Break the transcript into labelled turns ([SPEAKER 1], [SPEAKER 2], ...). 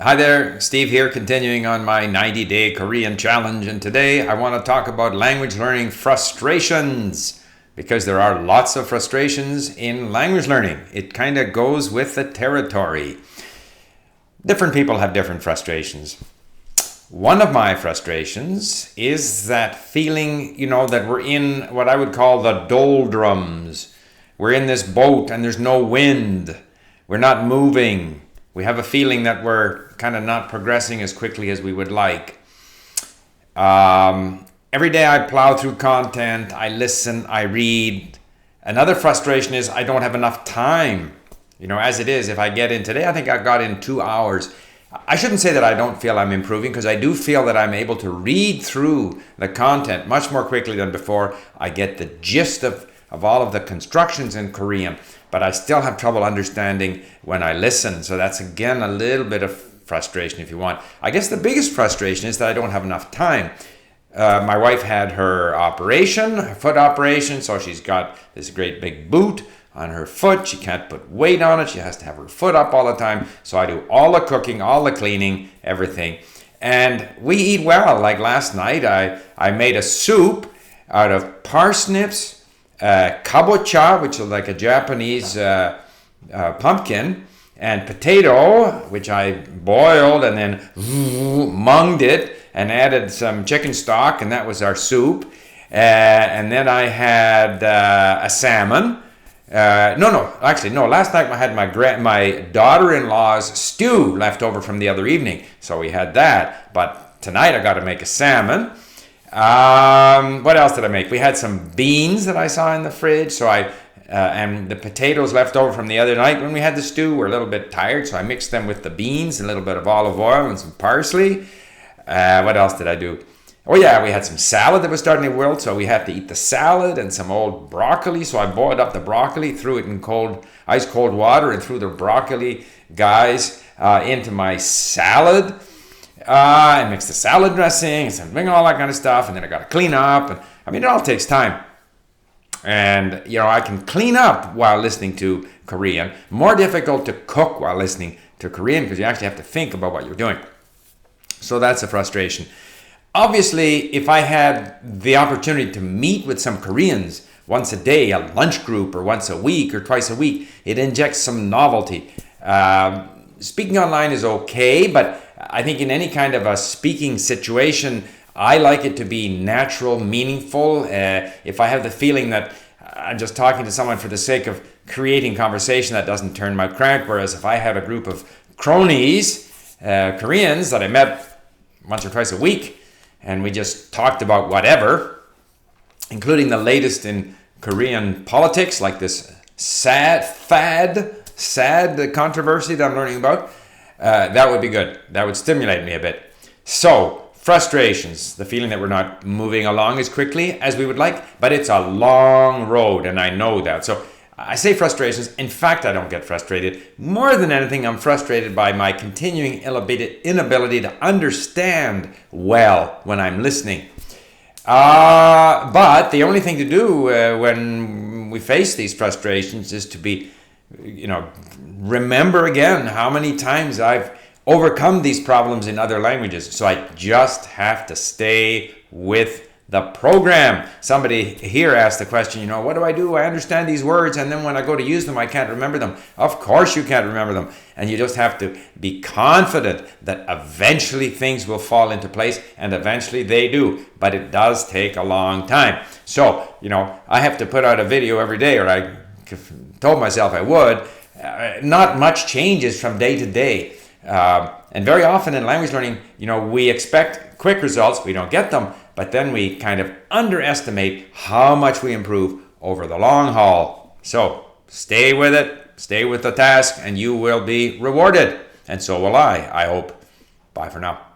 [SPEAKER 1] Hi there, Steve here, continuing on my 90-day Korean challenge, and today I want to talk about language learning frustrations, because there are lots of frustrations in language learning. It kind of goes with the territory. Different people have different frustrations. One of my frustrations is that feeling, that we're in what I would call the doldrums. We're in this boat and there's no wind. We're not moving. We have a feeling that we're kind of not progressing as quickly as we would like. Every day I plow through content, I listen, I read. Another frustration is I don't have enough time. As it is, if I get in today, I think I got in 2 hours. I shouldn't say that I don't feel I'm improving, because I do feel that I'm able to read through the content much more quickly than before. I get the gist of all of the constructions in Korean, but I still have trouble understanding when I listen. So that's, again, a little bit of frustration, if you want. I guess the biggest frustration is that I don't have enough time. My wife had her foot operation, so she's got this great big boot on her foot. She can't put weight on it. She has to have her foot up all the time. So I do all the cooking, all the cleaning, everything. And we eat well. Like last night, I made a soup out of parsnips, kabocha, which is like a Japanese pumpkin, and potato, which I boiled and then munged it and added some chicken stock, and that was our soup. And then I had a salmon. Last night I had my daughter-in-law's stew left over from the other evening, so we had that. But tonight I got to make a salmon. What else did I make? We had some beans that I saw in the fridge, so and the potatoes left over from the other night when we had the stew were a little bit tired, so I mixed them with the beans, a little bit of olive oil and some parsley. What else did I do? Oh yeah, we had some salad that was starting to wilt, so we had to eat the salad, and some old broccoli, so I boiled up the broccoli, threw it in ice cold water, and threw the broccoli guys into my salad. I mixed the salad dressing and all that kind of stuff, and then I got to clean up, and it all takes time. And I can clean up while listening to Korean. More difficult to cook while listening to Korean, because you actually have to think about what you're doing. So that's a frustration. Obviously, if I had the opportunity to meet with some Koreans once a day, a lunch group, or once a week or twice a week, it injects some novelty. Speaking online is okay, but I think in any kind of a speaking situation, I like it to be natural, meaningful. If I have the feeling that I'm just talking to someone for the sake of creating conversation, that doesn't turn my crank. Whereas if I have a group of cronies, Koreans that I met once or twice a week, and we just talked about whatever, including the latest in Korean politics, like this sad controversy that I'm learning about, that would be good. That would stimulate me a bit. So, frustrations, the feeling that we're not moving along as quickly as we would like, but it's a long road, and I know that. So I say frustrations. In fact, I don't get frustrated. More than anything, I'm frustrated by my continuing inability to understand well when I'm listening. But the only thing to do when we face these frustrations is to remember again how many times I've overcome these problems in other languages. So I just have to stay with the program. Somebody here asked the question, what do I do? I understand these words, and then when I go to use them, I can't remember them. Of course you can't remember them. And you just have to be confident that eventually things will fall into place, and eventually they do. But it does take a long time. So, I have to put out a video every day, or I told myself I would. Not much changes from day to day. And very often in language learning, we expect quick results. We don't get them, but then we kind of underestimate how much we improve over the long haul. So stay with it, stay with the task, and you will be rewarded. And so will I hope. Bye for now.